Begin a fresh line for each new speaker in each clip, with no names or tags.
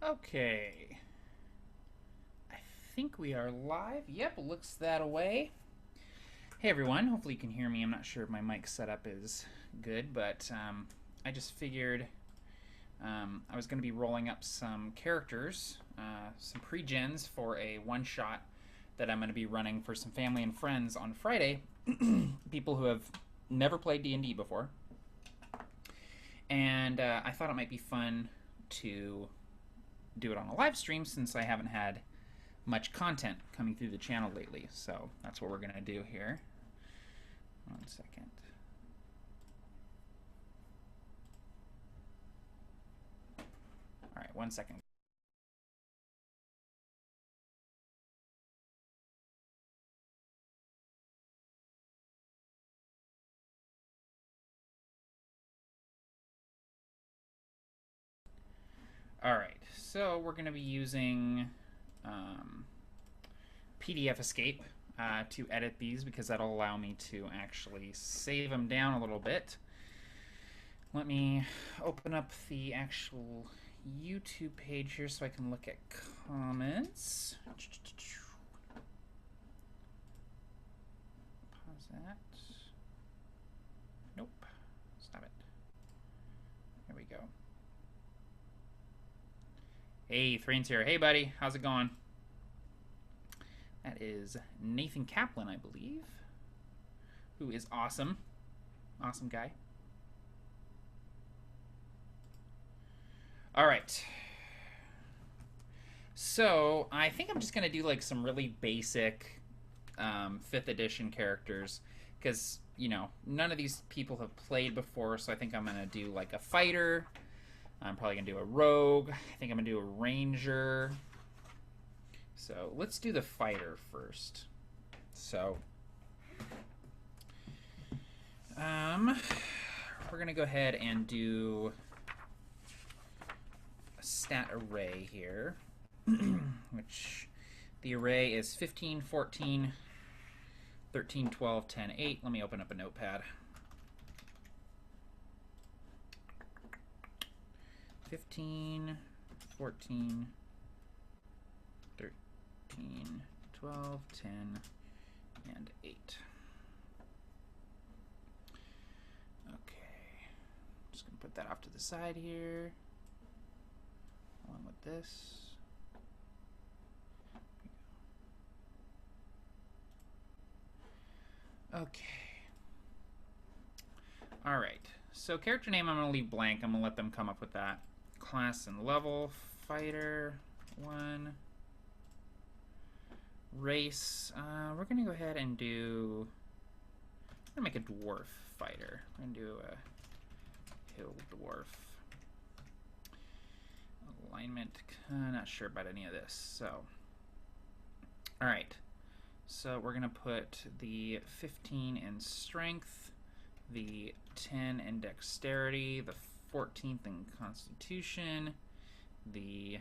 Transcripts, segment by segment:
Okay, I think we are live. Yep, looks that way. Hey everyone, hopefully you can hear me. I'm not sure if my mic setup is good, but I just figured I was going to be rolling up some characters, some pre-gens for a one-shot that I'm going to be running for some family and friends on Friday. People who have never played D&D before. And I thought it might be fun to do it on a live stream since I haven't had much content coming through the channel lately. So that's what we're going to do here. 1 second. All right, 1 second. All right, so we're going to be using PDF Escape to edit these because that'll allow me to actually save them down a little bit. Let me open up the actual YouTube page here so I can look at comments. Pause that. Nope. Stop it. There we go. Hey, Thrain's here. Hey, buddy. How's it going? That is Nathan Kaplan, I believe, who is awesome. Awesome guy. All right. So I think I'm just going to do like some really basic 5th edition characters because, you know, none of these people have played before, so I think I'm going to do like a fighter. I'm probably going to do a rogue. I think I'm going to do a ranger. So let's do the fighter first. So we're going to go ahead and do a stat array here, which the array is 15, 14, 13, 12, 10, 8. Let me open up a notepad. 15, 14, 13, 12, 10, and 8. Okay, just going to put that off to the side here, along with this. Okay. All right, so character name I'm going to leave blank. I'm going to let them come up with that. Class and level, fighter, 1. Race, we're going to go ahead and do, I'm going to make a dwarf fighter. We're going to do a hill dwarf. Alignment, not sure about any of this. So, all right. So we're going to put the 15 in strength, the 10 in dexterity, the 14th in constitution, the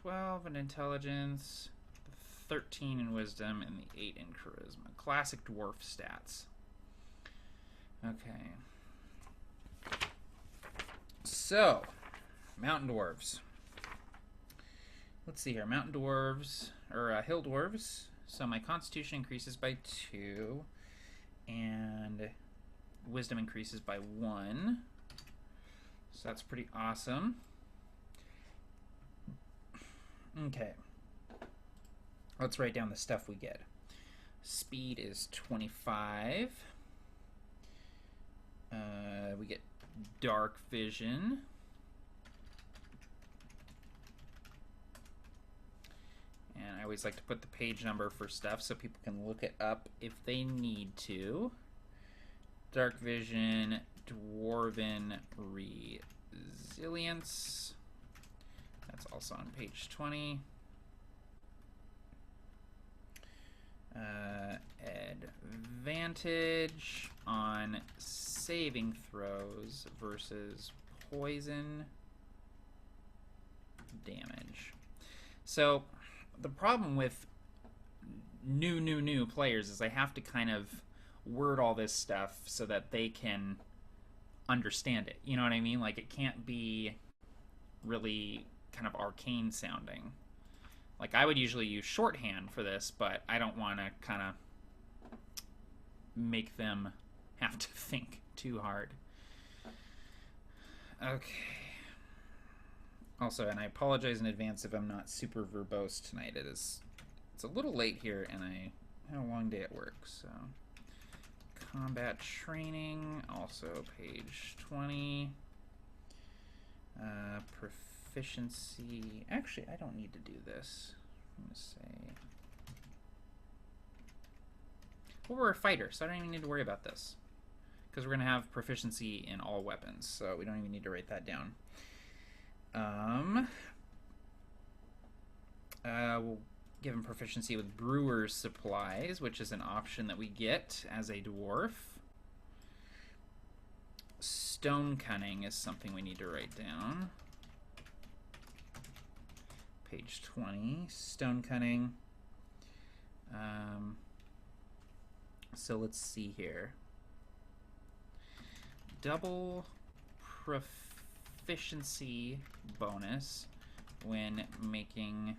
12 in intelligence, 13 in wisdom, and the 8 in charisma. Classic dwarf stats. Okay. So, mountain dwarves. Let's see here. Mountain dwarves, or hill dwarves. So my constitution increases by 2, and wisdom increases by 1. So that's pretty awesome. Okay, let's write down the stuff we get. Speed is 25. We get dark vision. And I always like to put the page number for stuff so people can look it up if they need to. Dark vision, dwarven resilience. That's also on page 20. Advantage on saving throws versus poison damage. So the problem with new players is they have to kind of word all this stuff so that they can understand it. You know what I mean? Like, it can't be really kind of arcane sounding. Like, I would usually use shorthand for this, but I don't want to kind of make them have to think too hard. Okay. Also, and I apologize in advance if I'm not super verbose tonight. It's a little late here, and I had a long day at work, so... Combat training, also page 20. Proficiency. Actually, I don't need to do this. I'm going to say... Well, we're a fighter, so I don't even need to worry about this. Because we're going to have proficiency in all weapons, so we don't even need to write that down. We'll give him proficiency with brewer's supplies, which is an option that we get as a dwarf. Stone cunning is something we need to write down. Page 20, stone cunning. So let's see here. Double proficiency bonus when making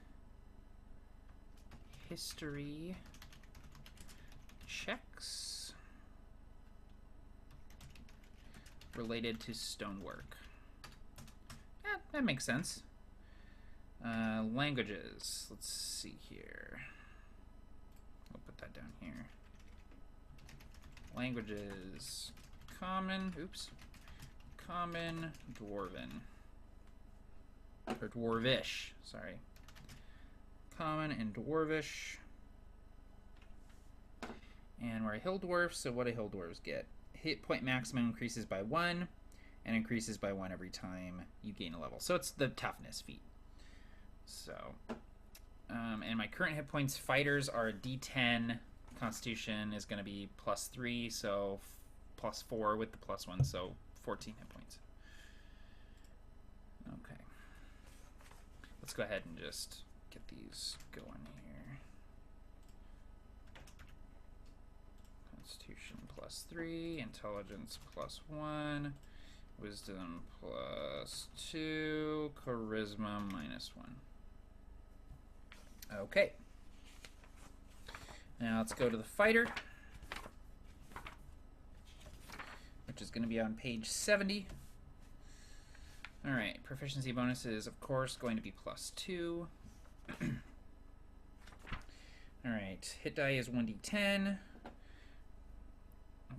history checks related to stonework. Yeah, that makes sense. Languages. Let's see here. We'll put that down here. Languages. Common. Oops. Common, Dwarven. Or Dwarvish. Sorry. Common and Dwarvish. And we're a hill dwarf, so what do hill dwarves get? Hit point maximum increases by 1, and increases by 1 every time you gain a level. So it's the toughness feat. So, and my current hit points, fighters are a D10. Constitution is going to be +3, so +4 with the +1, so 14 hit points. Okay. Let's go ahead and just get these going here. Constitution +3, intelligence +1, wisdom +2, charisma -1. Okay. Now let's go to the fighter, which is going to be on page 70. All right, proficiency bonus is, of course, going to be +2. All right, hit die is 1d10.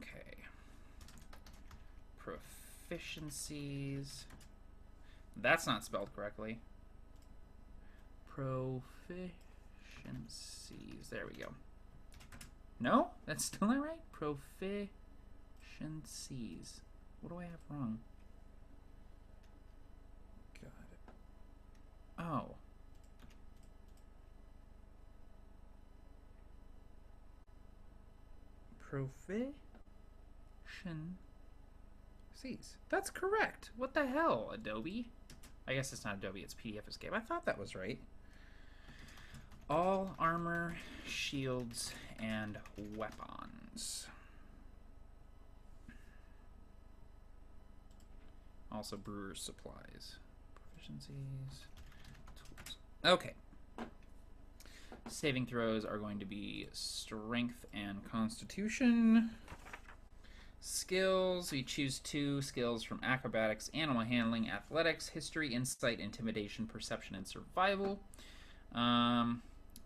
Okay. Proficiencies. That's not spelled correctly. Proficiencies. There we go. No? That's still not right? Proficiencies. What do I have wrong? Got it. Oh. Proficiencies. That's correct. What the hell, Adobe? I guess it's not Adobe, it's PDF Escape. I thought that was right. All armor, shields, and weapons. Also brewer's supplies. Proficiencies. Tools. Okay. Saving throws are going to be strength and constitution. Skills, we choose 2 skills from acrobatics, animal handling, athletics, history, insight, intimidation, perception, and survival.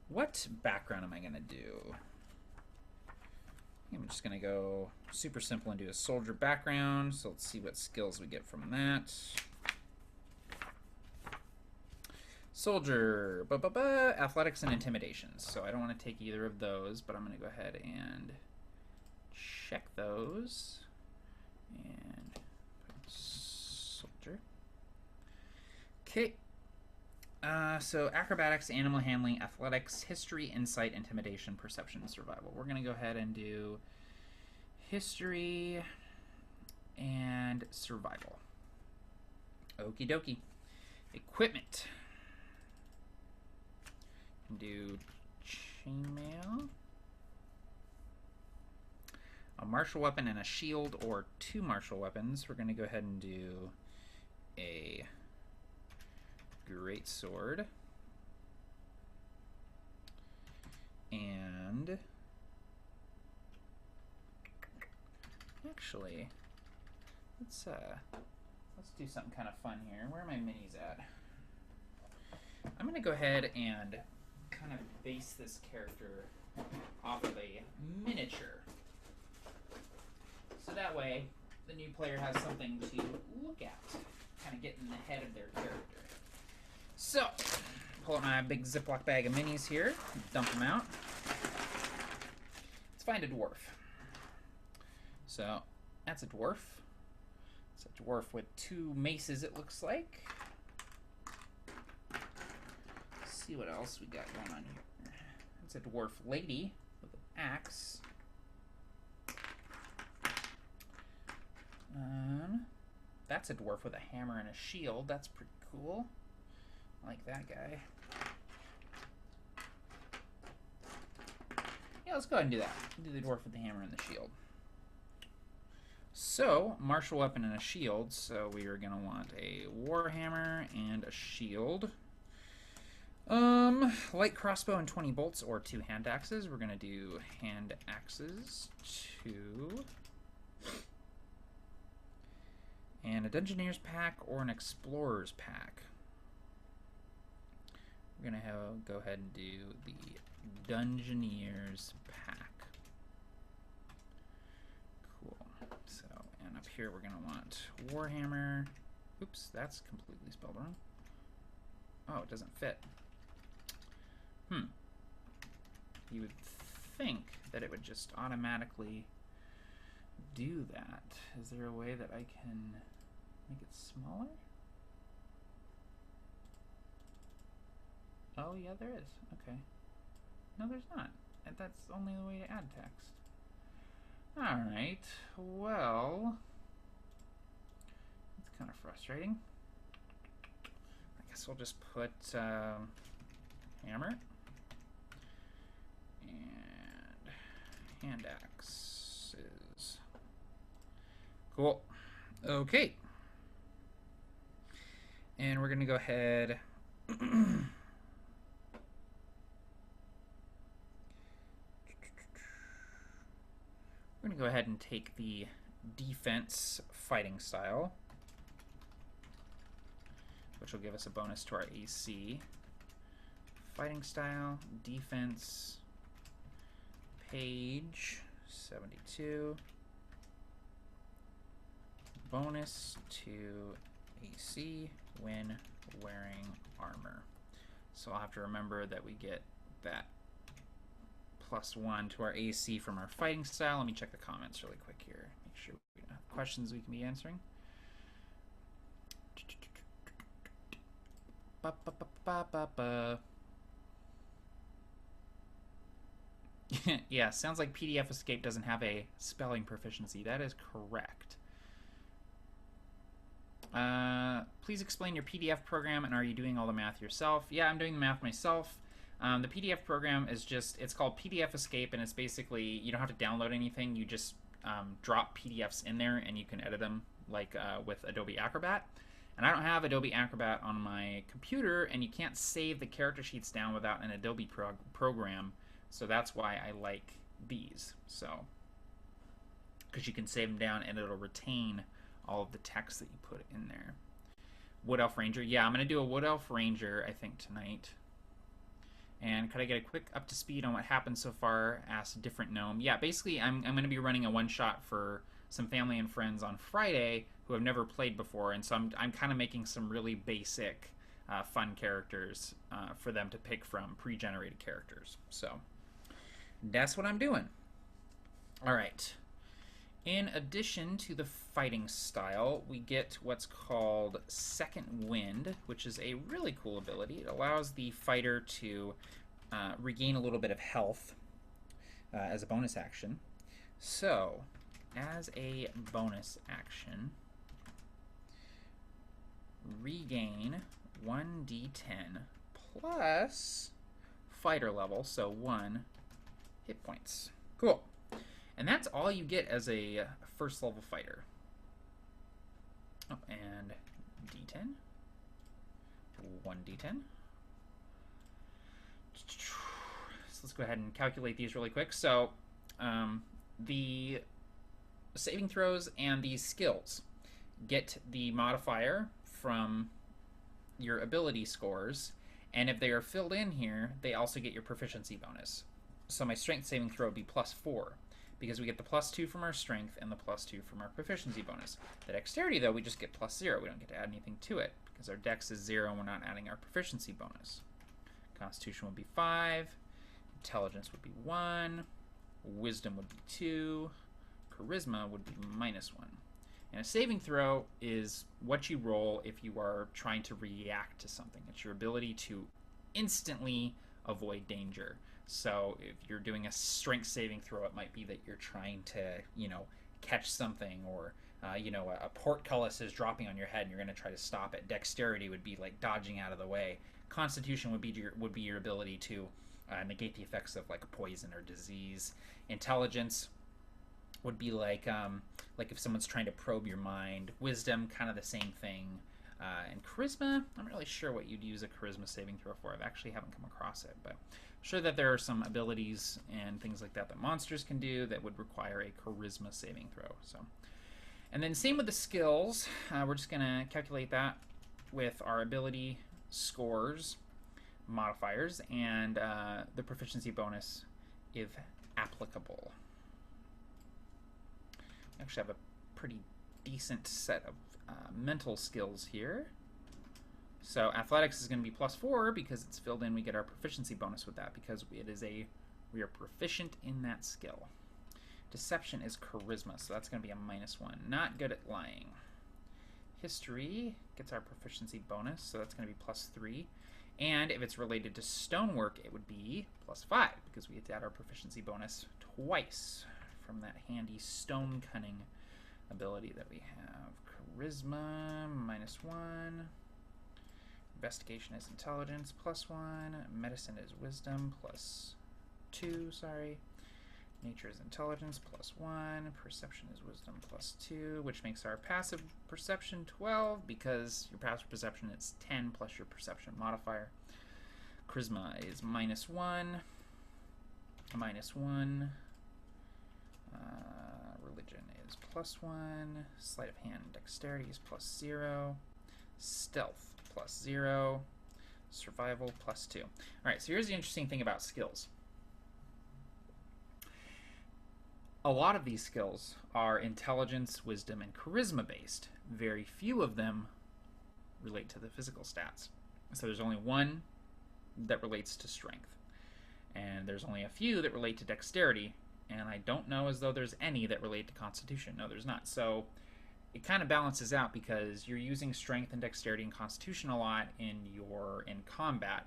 What background am I going to do? I'm just going to go super simple and do a soldier background. So let's see what skills we get from that. Soldier, athletics and intimidation. So I don't want to take either of those, but I'm going to go ahead and check those. And put soldier. Okay. So acrobatics, animal handling, athletics, history, insight, intimidation, perception, and survival. We're going to go ahead and do history and survival. Okie dokie. Equipment. Do chainmail. a martial weapon and a shield, or 2 martial weapons. We're going to go ahead and do a great sword. And actually, let's do something kind of fun here. Where are my minis at? I'm going to go ahead and kind of base this character off of a miniature. So that way, the new player has something to look at, kind of get in the head of their character. So, pull out my big Ziploc bag of minis here, dump them out. Let's find a dwarf. So, that's a dwarf. It's a dwarf with 2 maces, it looks like. Let's see what else we got going on here. It's a dwarf lady with an axe. That's a dwarf with a hammer and a shield. That's pretty cool. I like that guy. Yeah, let's go ahead and do that. Do the dwarf with the hammer and the shield. So, martial weapon and a shield. So we are going to want a warhammer and a shield. Light crossbow and 20 bolts or 2 hand axes. We're going to do hand axes. 2. And a Dungeoneer's pack or an Explorer's pack. We're going to go ahead and do the Dungeoneer's pack. Cool. So, and up here we're going to want Warhammer. Oops, that's completely spelled wrong. Oh, it doesn't fit. You would think that it would just automatically do that. Is there a way that I can make it smaller? Oh, yeah, there is. Okay. No, there's not. That's only the way to add text. Alright, well, that's kind of frustrating. I guess we'll just put hammer and hand axes. Cool. Okay. And we're going to go ahead we're going to go ahead and take the defense fighting style, which will give us a bonus to our AC. Fighting style, defense, page 72. Bonus to AC when wearing armor. So I'll have to remember that we get that +1 to our AC from our fighting style. Let me check the comments really quick here. Make sure we have questions we can be answering. Yeah, sounds like PDF Escape doesn't have a spelling proficiency. That is correct. Please explain your PDF program, and are you doing all the math yourself? Yeah, I'm doing the math myself. The PDF program is just, it's called PDF Escape, and it's basically, you don't have to download anything. You just drop PDFs in there, and you can edit them, like with Adobe Acrobat. And I don't have Adobe Acrobat on my computer, and you can't save the character sheets down without an Adobe program. So that's why I like these. So, because you can save them down, and it'll retain all of the text that you put in there. Wood Elf Ranger. Yeah, I'm going to do a Wood Elf Ranger, I think, tonight. And could I get a quick up to speed on what happened so far? Asked Different Gnome. Yeah, basically, I'm going to be running a one-shot for some family and friends on Friday who have never played before, and so I'm kind of making some really basic, fun characters for them to pick from, pre-generated characters. So that's what I'm doing. All right. In addition to the fighting style, we get what's called Second Wind, which is a really cool ability. It allows the fighter to regain a little bit of health as a bonus action. So, as a bonus action, regain 1d10 plus fighter level, so 1 hit points. Cool. And that's all you get as a first level fighter. Oh, and D10. 1d10. So let's go ahead and calculate these really quick. So the saving throws and these skills get the modifier from your ability scores, and if they are filled in here, they also get your proficiency bonus. So my strength saving throw would be +4, because we get the +2 from our strength and the +2 from our proficiency bonus. The dexterity, though, we just get +0. We don't get to add anything to it, because our dex is 0 and we're not adding our proficiency bonus. Constitution would be 5, intelligence would be 1, wisdom would be 2, charisma would be -1. And a saving throw is what you roll if you are trying to react to something. It's your ability to instantly avoid danger. So if you're doing a strength saving throw, it might be that you're trying to, catch something, or a portcullis is dropping on your head and you're going to try to stop it. Dexterity would be like dodging out of the way. Constitution would be your ability to negate the effects of like a poison or disease. Intelligence would be like if someone's trying to probe your mind. Wisdom, kind of the same thing. And charisma, I'm not really sure what you'd use a charisma saving throw for. I actually haven't come across it, but I'm sure that there are some abilities and things like that monsters can do that would require a charisma saving throw. So, and then same with the skills. We're just going to calculate that with our ability scores modifiers and the proficiency bonus if applicable. We actually have a pretty decent set of mental skills here. So athletics is going to be +4 because it's filled in. We get our proficiency bonus with that because we are proficient in that skill. Deception is charisma, so that's going to be a -1. Not good at lying. History gets our proficiency bonus, so that's going to be +3. And if it's related to stonework, it would be +5 because we get to add our proficiency bonus twice from that handy stone cunning ability that we have. Charisma -1. Investigation is intelligence +1. Medicine is wisdom +2. Sorry. Nature is intelligence +1. Perception is wisdom +2, which makes our passive perception 12 because your passive perception is 10 plus your perception modifier. Charisma is -1. -1. Religion is +1. Sleight of hand and dexterity is +0. Stealth +0. Survival +2. Alright, so here's the interesting thing about skills. A lot of these skills are intelligence, wisdom, and charisma based. Very few of them relate to the physical stats. So there's only one that relates to strength. And there's only a few that relate to dexterity. And I don't know as though there's any that relate to constitution. No, there's not. So it kind of balances out because you're using strength and dexterity and constitution a lot in combat.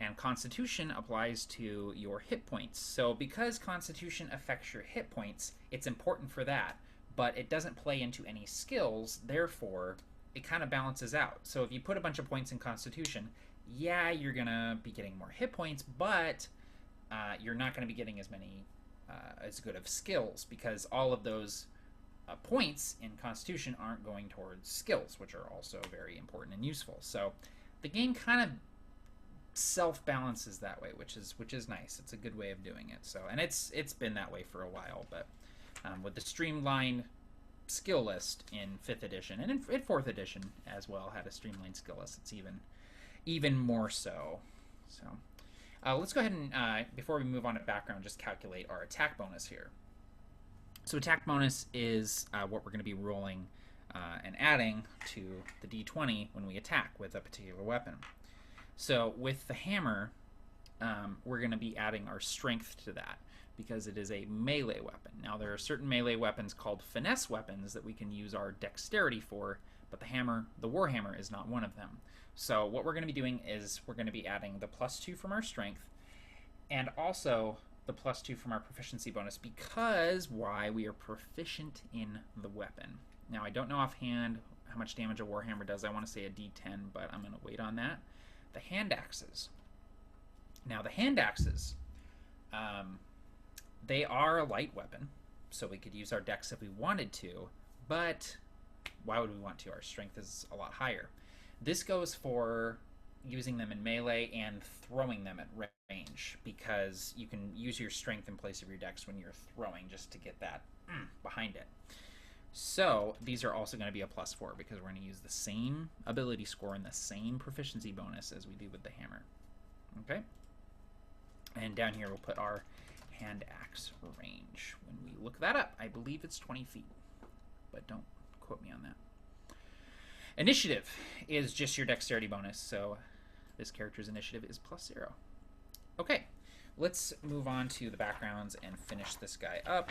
And constitution applies to your hit points. So because constitution affects your hit points, it's important for that, but it doesn't play into any skills, therefore it kind of balances out. So if you put a bunch of points in constitution, yeah, you're gonna be getting more hit points, but you're not gonna be getting as many as good of skills because all of those points in constitution aren't going towards skills, which are also very important and useful. So the game kind of self-balances that way, which is nice. It's a good way of doing it. So, and it's been that way for a while, but with the streamlined skill list in 5th edition and in 4th edition as well had a streamlined skill list. It's even more so. So let's go ahead and before we move on to background, just calculate our attack bonus here. So attack bonus is what we're going to be rolling and adding to the d20 when we attack with a particular weapon. So with the hammer, we're going to be adding our strength to that because it is a melee weapon. Now there are certain melee weapons called finesse weapons that we can use our dexterity for, but the warhammer is not one of them. So what we're going to be doing is we're going to be adding the +2 from our strength and also the +2 from our proficiency bonus because we are proficient in the weapon. Now I don't know offhand how much damage a warhammer does. I want to say a d10, but I'm going to wait on that. The hand axes. Now the hand axes, they are a light weapon. so we could use our dex if we wanted to, but why would we want to? Our strength is a lot higher. This goes for using them in melee and throwing them at range, because you can use your strength in place of your dex when you're throwing, just to get that behind it. So these are also going to be a +4, because we're going to use the same ability score and the same proficiency bonus as we do with the hammer. Okay? And down here we'll put our hand axe range. When we look that up, I believe it's 20 feet, but don't quote me on that. Initiative is just your dexterity bonus, so this character's initiative is +0. Okay, let's move on to the backgrounds and finish this guy up.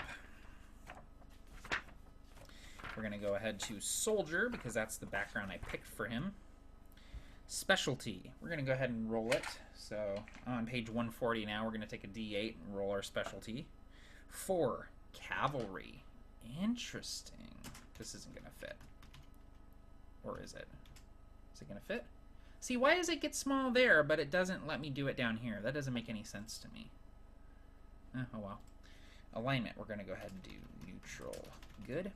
We're going to go ahead to Soldier, because that's the background I picked for him. Specialty, we're going to go ahead and roll it. So on page 140 now, we're going to take a D8 and roll our specialty. 4, Cavalry. Interesting. This isn't going to fit. Or is it? Is it going to fit? See, why does it get small there, but it doesn't let me do it down here? That doesn't make any sense to me. Oh well. Alignment, we're going to go ahead and do neutral. Good.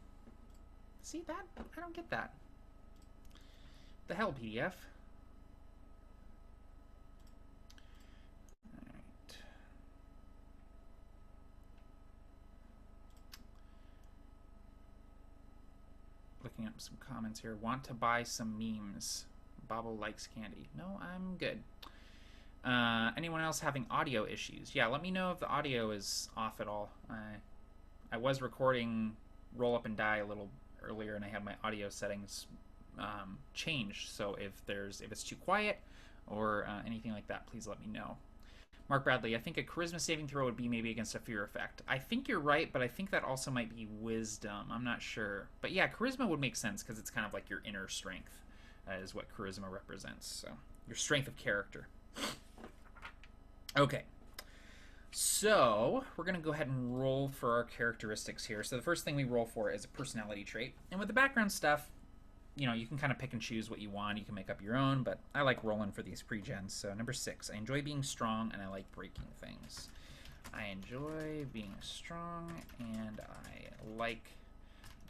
See that? I don't get that. The hell, PDF? Alright. Looking up some comments here. Want to buy some memes. Bobble likes candy. No, I'm good. Anyone else having audio issues? Yeah, let me know if the audio is off at all. I was recording Roll Up and Die a little earlier, and I had my audio settings changed. So if it's too quiet or anything like that, please let me know. Mark Bradley, I think a charisma saving throw would be maybe against a fear effect. I think you're right, but I think that also might be wisdom. I'm not sure. But yeah, charisma would make sense, because it's kind of like your inner strength is what charisma represents. So your strength of character. Okay. So we're going to go ahead and roll for our characteristics here. So the first thing we roll for is a personality trait. And with the background stuff, you know, you can kind of pick and choose what you want. You can make up your own, but I like rolling for these pre-gens. So number 6, I enjoy being strong and I like breaking things. I enjoy being strong and I like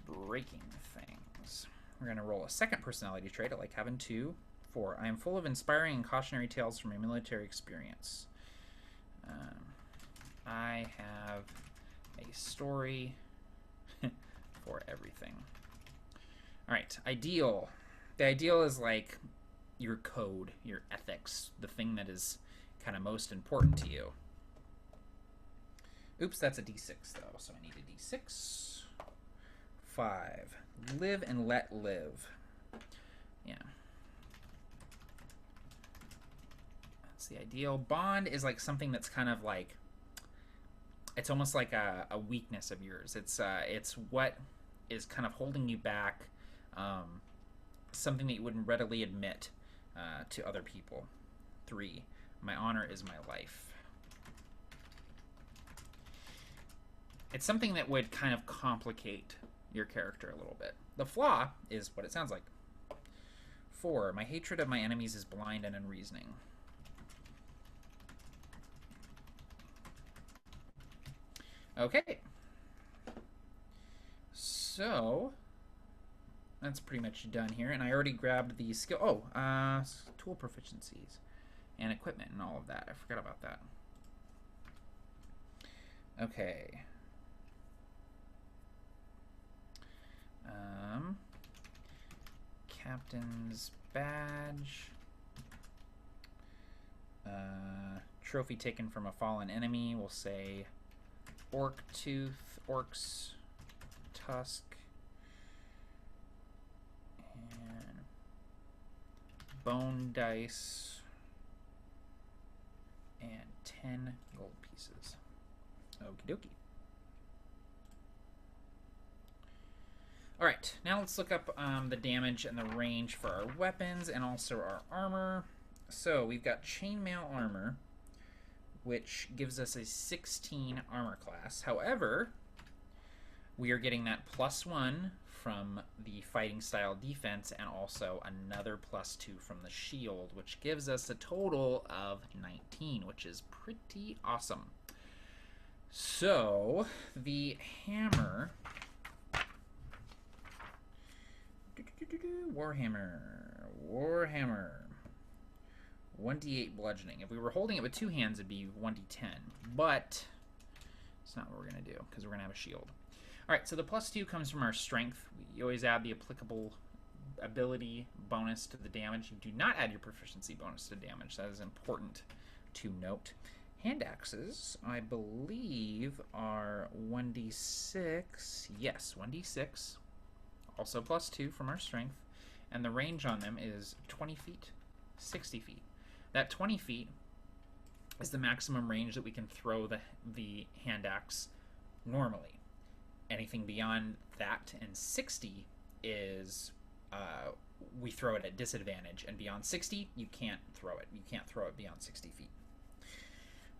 breaking things. We're going to roll a second personality trait. I like having 2. 4, I am full of inspiring and cautionary tales from my military experience. I have a story for everything. All right, ideal. The ideal is like your code, your ethics, the thing that is kind of most important to you. Oops, that's a D6 though, so I need a D6. 5, live and let live. Yeah. That's the ideal. Bond is like something that's kind of like, it's almost like a weakness of yours. It's what is kind of holding you back, something that you wouldn't readily admit to other people. 3, my honor is my life. It's something that would kind of complicate your character a little bit. The flaw is what it sounds like. 4, my hatred of my enemies is blind and unreasoning. Okay. So that's pretty much done here, and I already grabbed the skill. Oh, tool proficiencies and equipment and all of that. I forgot about that. Okay. Captain's badge. Trophy taken from a fallen enemy. We'll say orc tooth, orc's tusk, and bone dice, and 10 gold pieces. Okie dokie. Alright, now let's look up the damage and the range for our weapons and also our armor. So we've got chainmail armor, which gives us a 16 armor class. However, we are getting that +1 from the fighting style defense and also another +2 from the shield, which gives us a total of 19, which is pretty awesome. So, the hammer... Warhammer. 1d8 bludgeoning. If we were holding it with two hands, it'd be 1d10. But it's not what we're going to do, because we're going to have a shield. Alright, so the +2 comes from our strength. You always add the applicable ability bonus to the damage. You do not add your proficiency bonus to damage. That is important to note. Hand axes, I believe, are 1d6. Yes, 1d6. Also +2 from our strength. And the range on them is 20 feet, 60 feet. That 20 feet is the maximum range that we can throw the hand axe normally. Anything beyond that and 60 is we throw it at disadvantage, and beyond 60 you can't throw it. You can't throw it beyond 60 feet.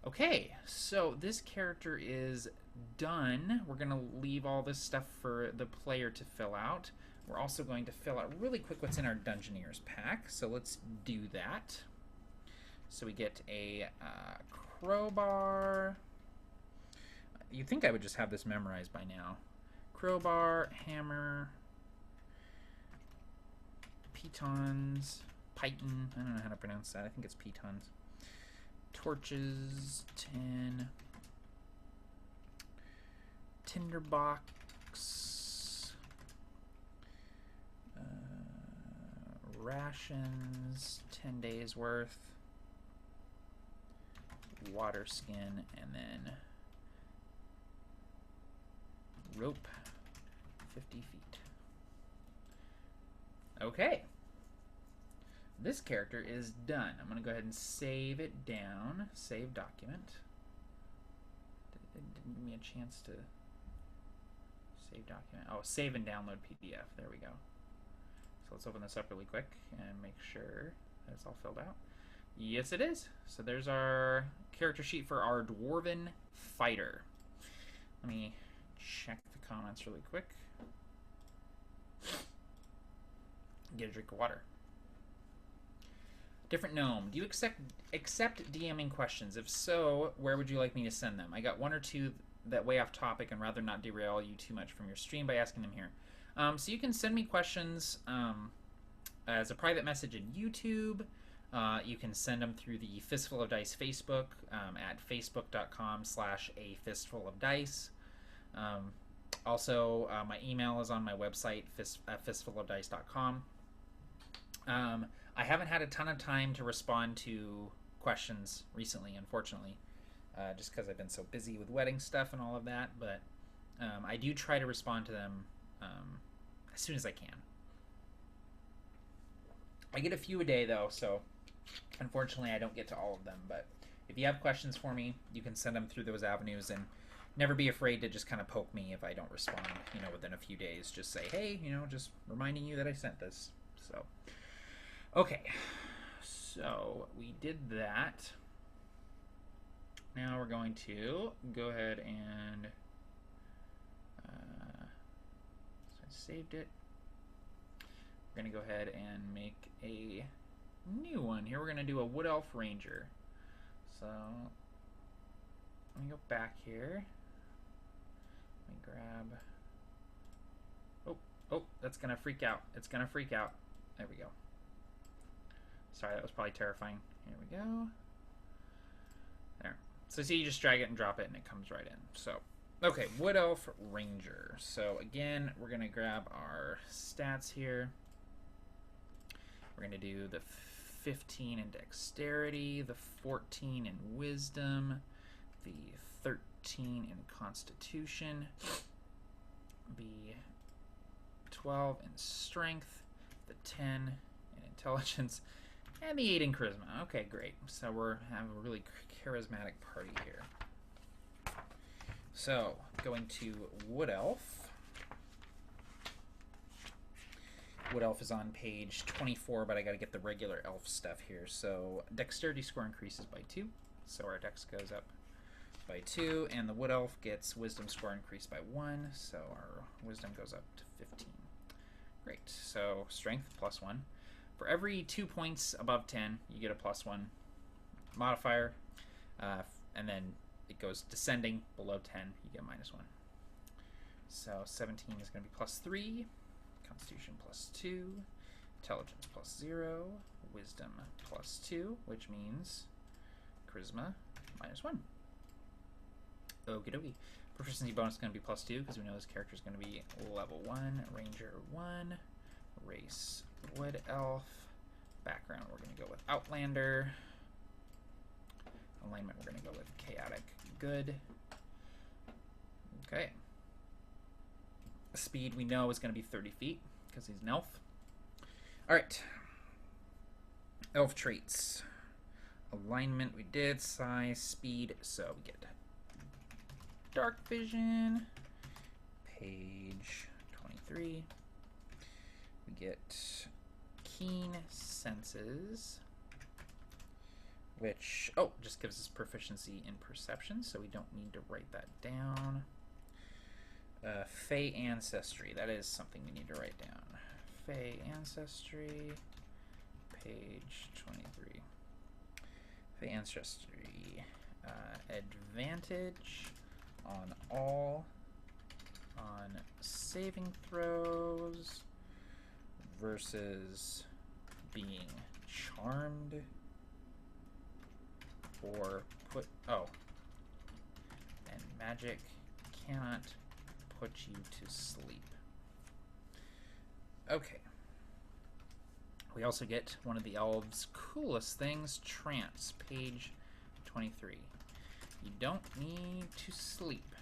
Okay, so this character is done. We're going to leave all this stuff for the player to fill out. We're also going to fill out really quick what's in our Dungeoneer's pack, so let's do that. So we get a crowbar. You'd think I would just have this memorized by now. Crowbar, hammer, pitons, python, I don't know how to pronounce that. I think it's pitons. Torches, 10. Tinderbox. Rations, 10 days worth. Water skin, and then rope, 50 feet. Okay. This character is done. I'm going to go ahead and save it down. Save document. It didn't give me a chance to save document. Oh, save and download PDF. There we go. So let's open this up really quick and make sure that it's all filled out. Yes, it is. So there's our character sheet for our dwarven fighter. Let me check the comments really quick. Get a drink of water. Different gnome. Do you accept DMing questions? If so, where would you like me to send them? I got one or two that way off topic and rather not derail you too much from your stream by asking them here. So you can send me questions as a private message in YouTube. You can send them through the Fistful of Dice Facebook at facebook.com/afistfulofdice. Also, my email is on my website, fistfulofdice.com. I haven't had a ton of time to respond to questions recently, unfortunately, just because I've been so busy with wedding stuff and all of that, but I do try to respond to them as soon as I can. I get a few a day, though, so unfortunately I don't get to all of them, but if you have questions for me, you can send them through those avenues, and never be afraid to just kind of poke me if I don't respond, within a few days. Just say, hey, just reminding you that I sent this. So, okay, so we did that. Now we're going to go ahead and so I saved it. We're going to go ahead and make a new one. Here we're going to do a Wood Elf Ranger. So let me go back here. Let me grab... Oh, that's going to freak out. It's going to freak out. There we go. Sorry, that was probably terrifying. Here we go. There. So see, you just drag it and drop it and it comes right in. So, okay, Wood Elf Ranger. So again, we're going to grab our stats here. We're going to do the 15 in Dexterity, the 14 in Wisdom, the 13 in Constitution, the 12 in Strength, the 10 in Intelligence, and the 8 in Charisma. Okay, great. So we're having a really charismatic party here. So, going to Wood Elf. Wood Elf is on page 24, but I got to get the regular elf stuff here. So Dexterity score increases by 2, so our Dex goes up by 2, and the Wood Elf gets Wisdom score increased by 1, so our Wisdom goes up to 15. Great. So Strength +1. For every 2 points above 10, you get a +1 modifier, and then it goes descending. Below 10, you get -1. So 17 is going to be +3, Constitution +2, Intelligence +0, Wisdom +2, which means Charisma -1. Okie dokie. Proficiency bonus is going to be +2 because we know this character is going to be level 1, Ranger 1, race Wood Elf, background we're going to go with Outlander, alignment we're going to go with Chaotic Good. Okay. Speed we know is going to be 30 feet because he's an elf. Alright. Elf traits. Alignment we did, size, speed, so we get dark vision, page 23. We get keen senses, which, just gives us proficiency in perception, so we don't need to write that down. Fey ancestry, that is something we need to write down. Fey ancestry, page 23. Fey ancestry, advantage on all on saving throws versus being charmed or and magic cannot put you to sleep. Okay. We also get one of the elves' coolest things, trance, page 23. You don't need to sleep.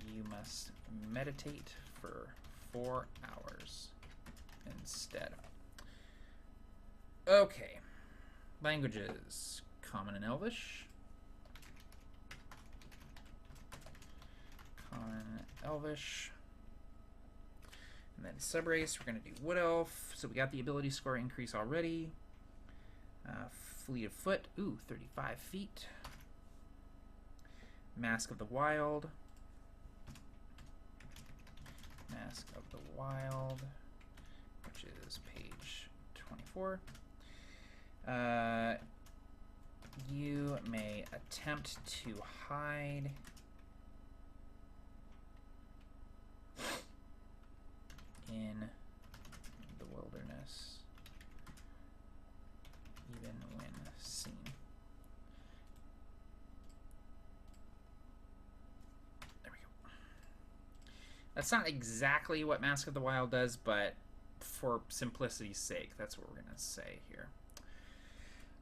You must meditate for 4 hours instead. Okay. Languages. Common and Elvish. Common, Elvish. And then subrace, we're going to do Wood Elf. So we got the ability score increase already. Fleet of Foot. Ooh, 35 feet. Mask of the Wild. Mask of the Wild, which is page 24. You may attempt to hide in the wilderness, even when seen. There we go. That's not exactly what Mask of the Wild does, but for simplicity's sake, that's what we're going to say here.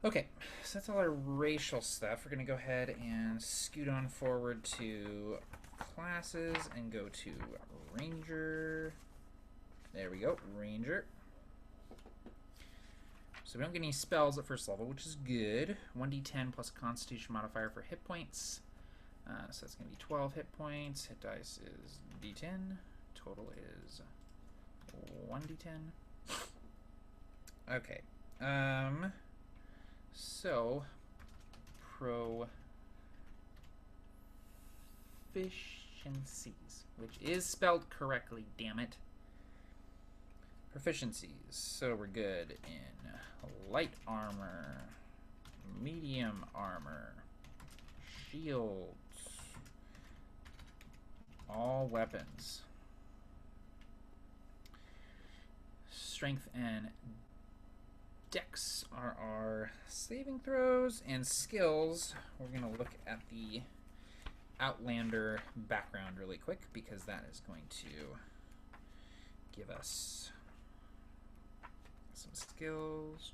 Okay, so that's all our racial stuff. We're going to go ahead and scoot on forward to classes and go to Ranger. There we go, Ranger. So we don't get any spells at first level, which is good. 1d10 plus Constitution modifier for hit points. So that's going to be 12 hit points. Hit dice is d10. Total is 1d10. Okay. So, proficiencies, which is spelled correctly, damn it. Proficiencies. So we're good in light armor, medium armor, shields, all weapons. Strength and Dex are our saving throws, and skills. We're going to look at the Outlander background really quick because that is going to give us some skills.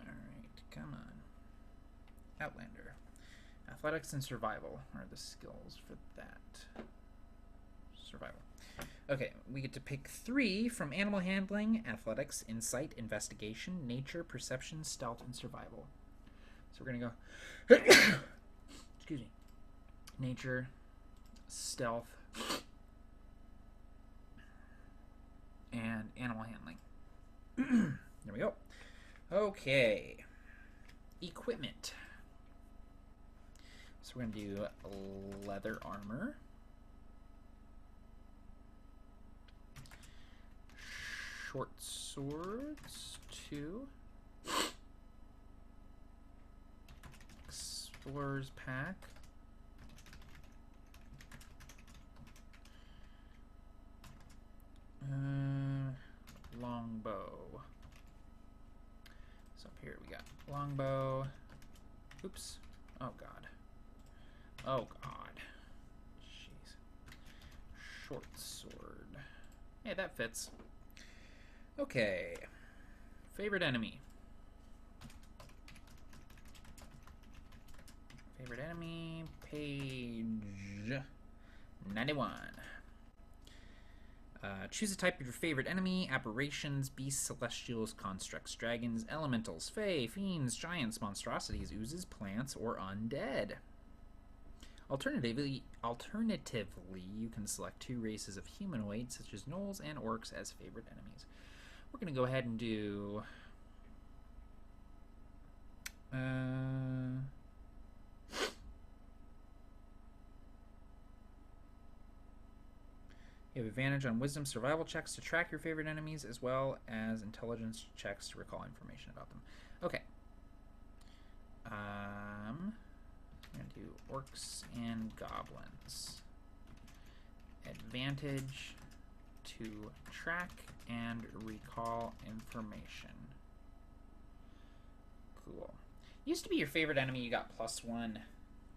Alright, come on. Outlander. Athletics and survival are the skills for that. Survival. Okay, we get to pick 3 from animal handling, athletics, insight, investigation, nature, perception, stealth, and survival. So we're going to go, excuse me, nature, stealth, and animal handling. There we go. Okay, equipment. So we're going to do leather armor. Short swords, 2. Explorers pack. Longbow. So up here we got longbow. Oops. Oh god. Oh god. Jeez. Short sword. Hey, that fits. Okay. Favorite enemy. Favorite enemy, page 91. Choose a type of your favorite enemy: aberrations, beasts, celestials, constructs, dragons, elementals, fae, fiends, giants, monstrosities, oozes, plants, or undead. Alternatively, you can select 2 races of humanoids, such as gnolls and orcs, as favorite enemies. We're going to go ahead and do... You have advantage on wisdom survival checks to track your favorite enemies, as well as intelligence checks to recall information about them. Okay. I'm going to do orcs and goblins. Advantage to track and recall information. Cool. Used to be your favorite enemy, you got +1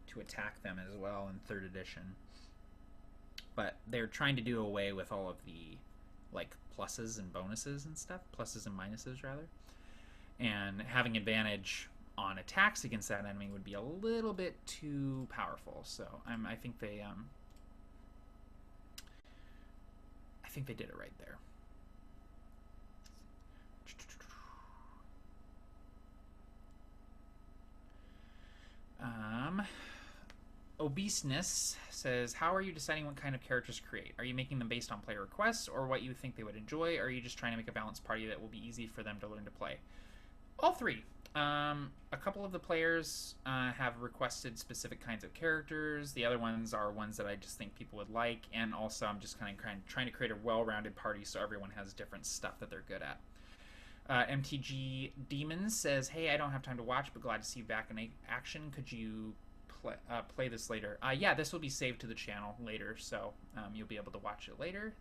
to attack them as well in 3rd edition. But they're trying to do away with all of the like pluses and bonuses and stuff, pluses and minuses rather. And having advantage on attacks against that enemy would be a little bit too powerful. So I think they did it right there. Obeseness says, how are you deciding what kind of characters to create? Are you making them based on player requests or what you think they would enjoy? Or are you just trying to make a balanced party that will be easy for them to learn to play? All 3. A couple of the players have requested specific kinds of characters. The other ones are ones that I just think people would like. And also I'm just kind of trying to create a well-rounded party so everyone has different stuff that they're good at. MTG Demons says, hey, I don't have time to watch, but glad to see you back in action. Could you play this later? Yeah, this will be saved to the channel later, so you'll be able to watch it later.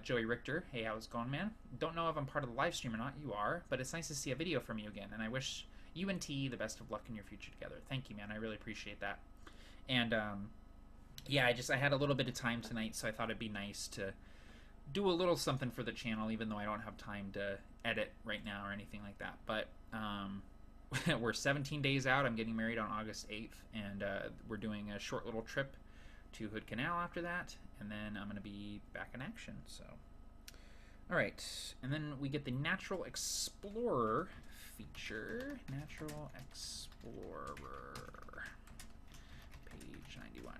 Joey Richter, hey, how's it going, man? Don't know if I'm part of the live stream or not. You are, but it's nice to see a video from you again, and I wish you and T the best of luck in your future together. Thank you, man. I really appreciate that. And yeah, I had a little bit of time tonight, so I thought it'd be nice to do a little something for the channel, even though I don't have time to edit right now or anything like that. But we're 17 days out. I'm getting married on August 8th, and we're doing a short little trip to Hood Canal after that, and then I'm going to be back in action. So, all right, and then we get the Natural Explorer feature. Natural Explorer, page 91.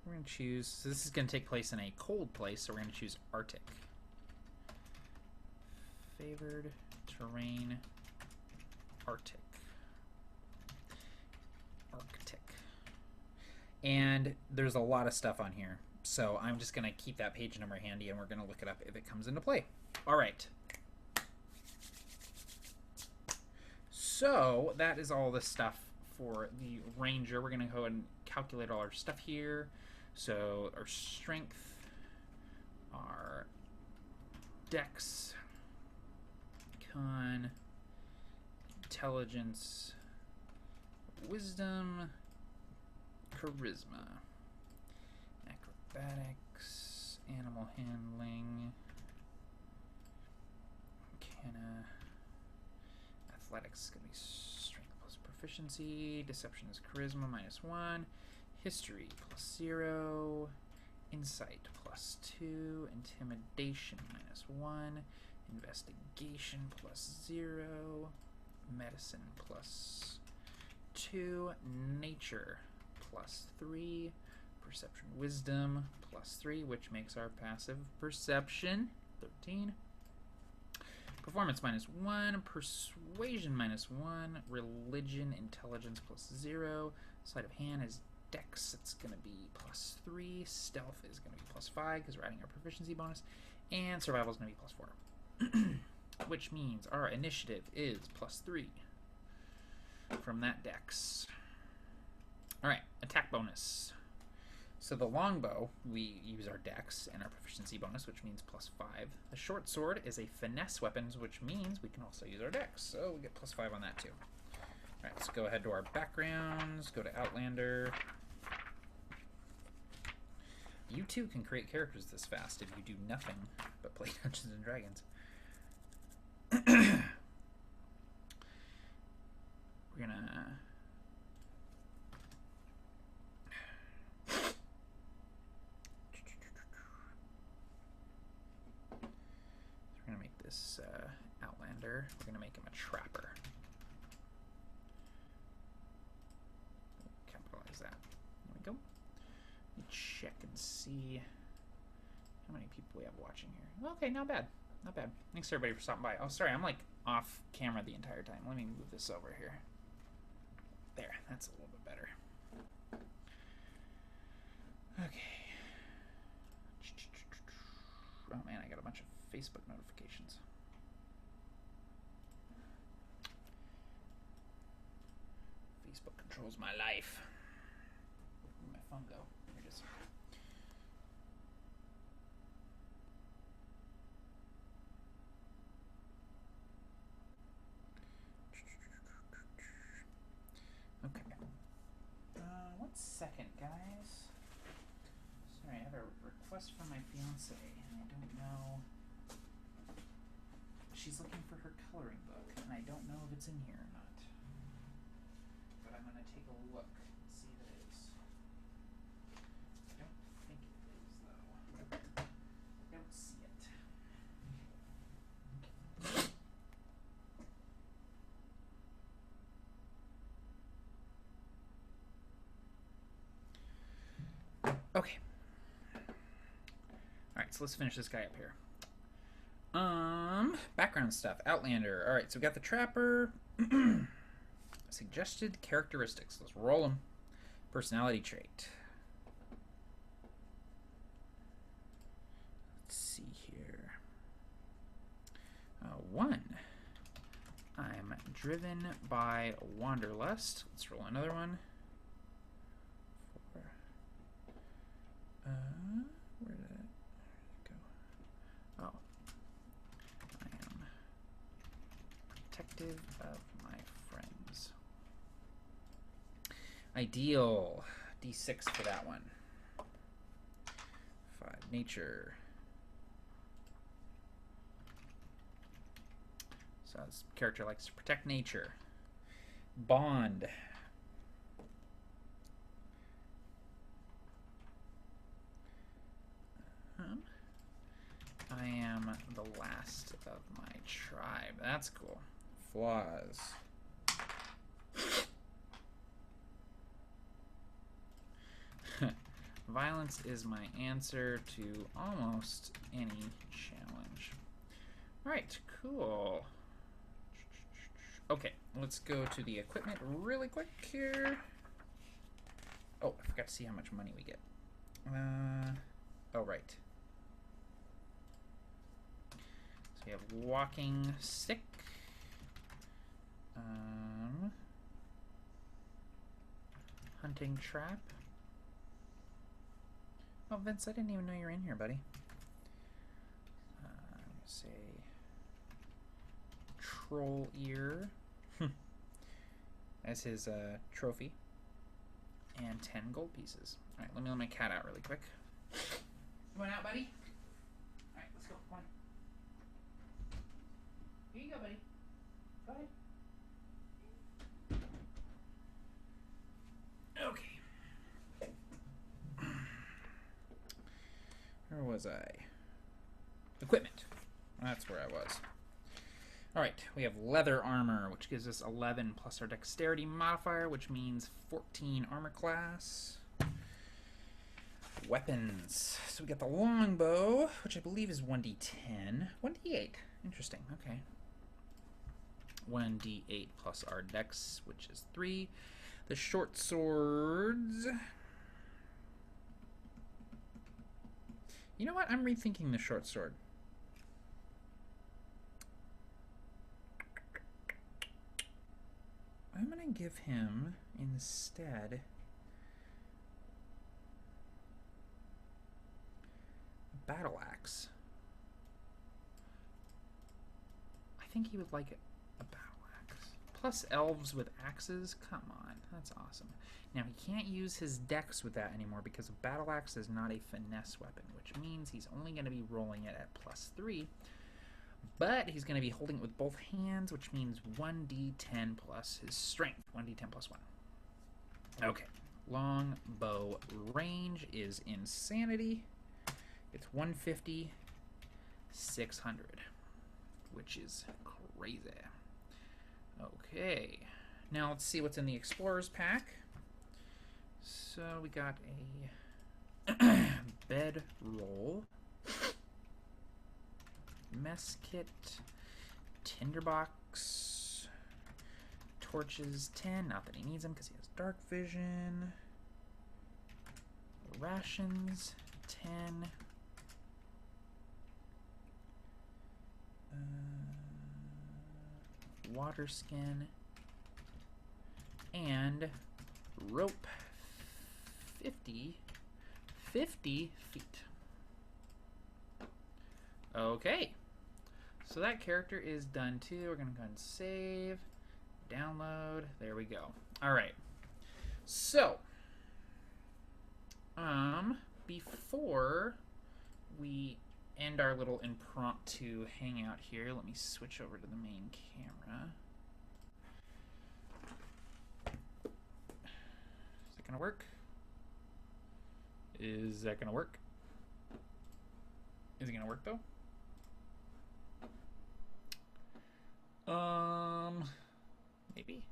We're going to choose, so this is going to take place in a cold place, so we're going to choose Arctic. Favored terrain, Arctic. Arctic. And there's a lot of stuff on here, so I'm just going to keep that page number handy and we're going to look it up if it comes into play. All right. So that is all the stuff for the Ranger. We're going to go ahead and calculate all our stuff here. So our strength, our dex, con, intelligence, wisdom, charisma, acrobatics, animal handling, arcana, athletics is going to be strength plus proficiency, deception is charisma -1, history +0, insight +2, intimidation -1, investigation +0, medicine +2, nature +3, perception wisdom +3, which makes our passive perception 13. Performance -1, persuasion -1, religion, intelligence +0, sleight of hand is Dex, it's going to be +3. Stealth is going to be +5 because we're adding our proficiency bonus. And survival is going to be +4. Which means our initiative is +3 from that Dex. Alright, attack bonus. So the longbow, we use our Dex and our proficiency bonus, which means +5. The short sword is a finesse weapon, which means we can also use our Dex. So we get +5 on that too. Alright, let's go ahead to our backgrounds, go to Outlander. You too can create characters this fast if you do nothing but play Dungeons and Dragons. We're gonna... We're gonna make this Outlander. We're gonna make him a trapper. Capitalize that. There we go. Let me check and see how many people we have watching here. Okay, not bad. Not bad. Thanks everybody for stopping by. Oh, sorry, I'm like off camera the entire time. Let me move this over here. There, that's a little bit better. Okay. Oh man, I got a bunch of Facebook notifications. Facebook controls my life. Where'd my phone go? Here it is. Okay. 1 second, guys. Sorry, I have a request from my fiance, and I don't know. She's looking for her coloring book, and I don't know if it's in here or not. But I'm gonna take a look and see if it is. I don't think it is, though. I don't see it. Okay. Alright, so let's finish this guy up here. Background stuff. Outlander. Alright, so we got the Trapper. Suggested characteristics. Let's roll them. Personality trait. Let's see here. 1. I'm driven by wanderlust. Let's roll another one. 4. Where did it go? Oh. I am protective of my friends. Ideal. D6 for that one. 5. Nature. So this character likes to protect nature. Bond. I am the last of my tribe. That's cool. Flaws. Violence is my answer to almost any challenge. Alright, cool. Okay, let's go to the equipment really quick here. Oh, I forgot to see how much money we get. Oh, right. So we have walking stick. Hunting trap. Oh, Vince, I didn't even know you were in here, buddy. I'm gonna say troll ear as his trophy, and 10 gold pieces. All right, let me let my cat out really quick. You want out, buddy? All right, let's go. Come on. Here you go, buddy. Go ahead. Okay. Where was I? Equipment. That's where I was. Alright, we have leather armor, which gives us 11 plus our dexterity modifier, which means 14 armor class. Weapons. So we got the longbow, which I believe is 1d10. 1d8. Interesting, okay. 1d8 plus our dex, which is 3. The short swords You know what? I'm rethinking the short sword. I'm going to give him instead a battle axe. I think he would like a battle axe. Plus elves with axes? Come on, that's awesome. Now he can't use his dex with that anymore because a battle axe is not a finesse weapon, which means he's only going to be rolling it at +3. But he's going to be holding it with both hands, which means 1d10 plus his strength. 1d10 plus 1. Okay. Longbow range is insanity. It's 150, 600, which is crazy. Okay. Now let's see what's in the Explorer's pack. So we got a bed roll, mess kit, tinderbox, torches 10, not that he needs them because he has dark vision, rations 10, water skin, and rope 50 feet. Okay, so that character is done too. We're gonna go ahead and save, download. There we go. All right. So, before we end our little impromptu hangout here, let me switch over to the main camera. Is that gonna work? Is that gonna work? Is it gonna work though? Maybe.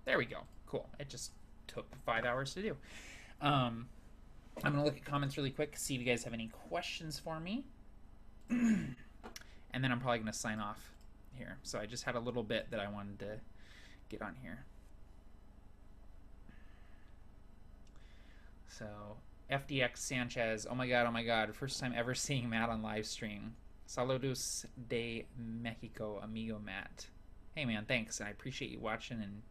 There we go. Cool. It just took 5 hours to do. I'm gonna look at comments really quick, see if you guys have any questions for me. And then I'm probably gonna sign off here. So I just had a little bit that I wanted to get on here. So FDX Sanchez, oh my god, first time ever seeing Matt on live stream. Saludos de Mexico, amigo Matt. Hey man, thanks. I appreciate you watching and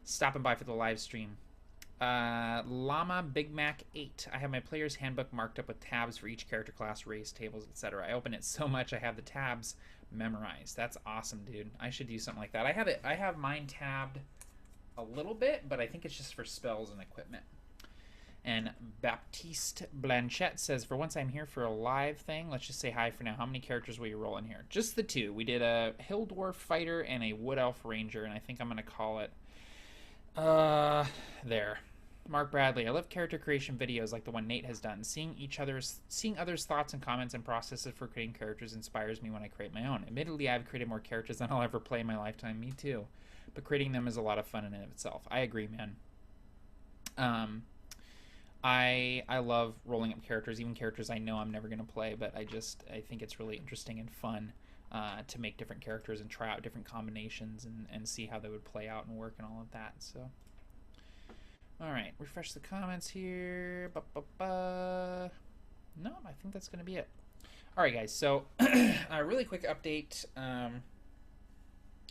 stopping by for the live stream. Llama Big Mac 8. I have my player's handbook marked up with tabs for each character class, race, tables, etc. I open it so much I have the tabs memorized. That's awesome, dude. I should do something like that. I have mine tabbed a little bit, but I think it's just for spells and equipment. And Baptiste Blanchette says, for once I'm here for a live thing, let's just say hi for now. How many characters will you roll in here? Just the 2. We did a Hill Dwarf Fighter and a Wood Elf Ranger, and I think I'm going to call it, there. Mark Bradley, I love character creation videos like the one Nate has done. Seeing others' thoughts and comments and processes for creating characters inspires me when I create my own. Admittedly, I've created more characters than I'll ever play in my lifetime. Me too. But creating them is a lot of fun in and of itself. I agree, man. I love rolling up characters, even characters I know I'm never going to play, but I think it's really interesting and fun to make different characters and try out different combinations and see how they would play out and work and all of that. So, all right, refresh the comments here. No, I think that's going to be it. All right, guys, so a really quick update.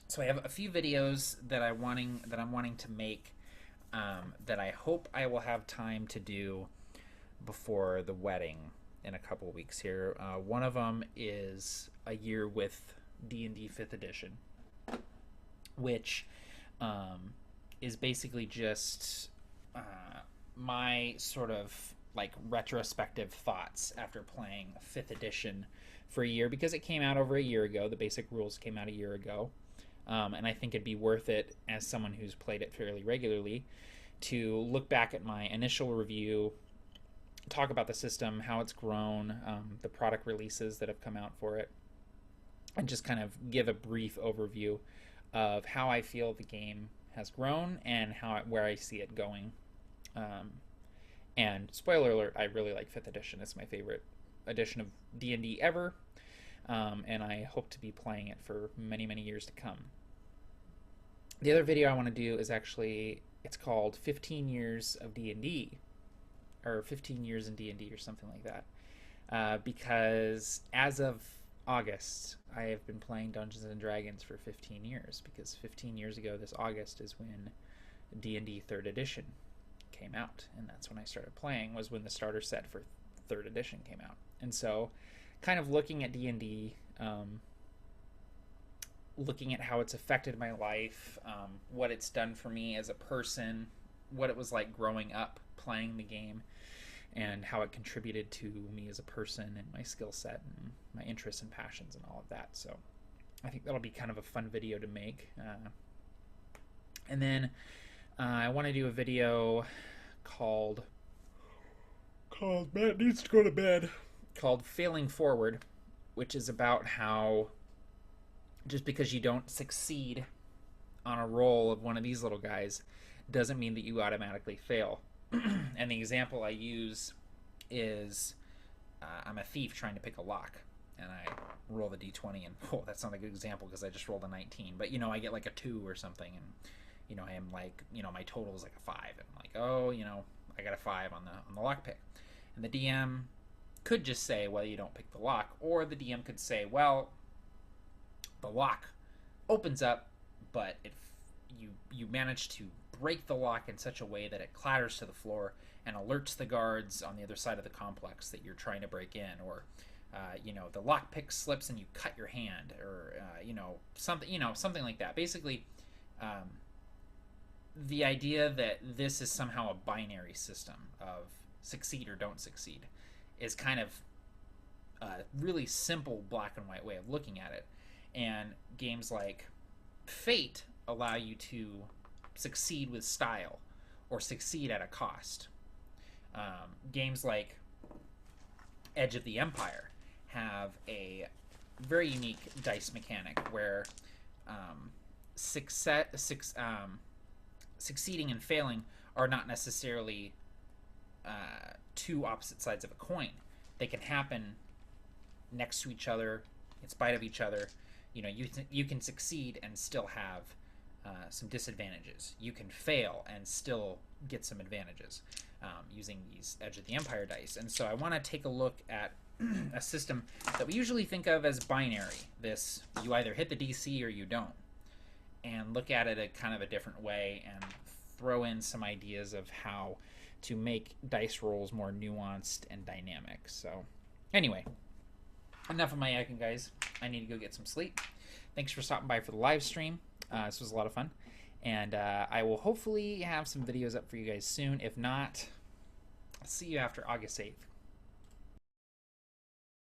So I have a few videos that I'm wanting to make. That I hope I will have time to do before the wedding in a couple of weeks here. One of them is a year with D&D 5th edition, which is basically just my sort of like retrospective thoughts after playing 5th edition for a year, because it came out over a year ago. The basic rules came out a year ago. And I think it'd be worth it, as someone who's played it fairly regularly, to look back at my initial review, talk about the system, how it's grown, the product releases that have come out for it, and just kind of give a brief overview of how I feel the game has grown and where I see it going. And spoiler alert, I really like 5th edition. It's my favorite edition of D&D ever. And I hope to be playing it for many, many years to come. The other video I want to do is it's called 15 Years of D&D, or 15 Years in D&D, or something like that. because as of August, I have been playing Dungeons and Dragons for 15 years, because 15 years ago this August is when D&D 3rd edition came out, and that's when I started playing, was when the starter set for 3rd edition came out. And so kind of looking at D&D, looking at how it's affected my life, what it's done for me as a person, what it was like growing up playing the game, and how it contributed to me as a person and my skill set and my interests and passions and all of that. So I think that'll be kind of a fun video to make. And then I want to do a video called Matt Needs to Go to Bed, called Failing Forward, which is about how just because you don't succeed on a roll of one of these little guys doesn't mean that you automatically fail. And the example I use is I'm a thief trying to pick a lock, and I roll the d20, and that's not a good example because I just rolled a 19, but I get like a 2 or something, and I am like, my total is like a 5, and I'm like, oh, I got a 5 on the lock pick. And the DM could just say, well, you don't pick the lock, or the DM could say, well, the lock opens up, but if you manage to break the lock in such a way that it clatters to the floor and alerts the guards on the other side of the complex that you're trying to break in, or the lock pick slips and you cut your hand, or something like that. Basically, the idea that this is somehow a binary system of succeed or don't succeed is kind of a really simple black and white way of looking at it. And games like Fate allow you to succeed with style or succeed at a cost. Games like Edge of the Empire have a very unique dice mechanic where succeeding and failing are not necessarily two opposite sides of a coin. They can happen next to each other, in spite of each other. You can succeed and still have some disadvantages. You can fail and still get some advantages using these Edge of the Empire dice. And so I want to take a look at a system that we usually think of as binary. This, you either hit the DC or you don't. And look at it a kind of a different way and throw in some ideas of how to make dice rolls more nuanced and dynamic. So anyway, enough of my yakking, guys. I need to go get some sleep. Thanks for stopping by for the live stream. This was a lot of fun. And I will hopefully have some videos up for you guys soon. If not, I'll see you after August 8th.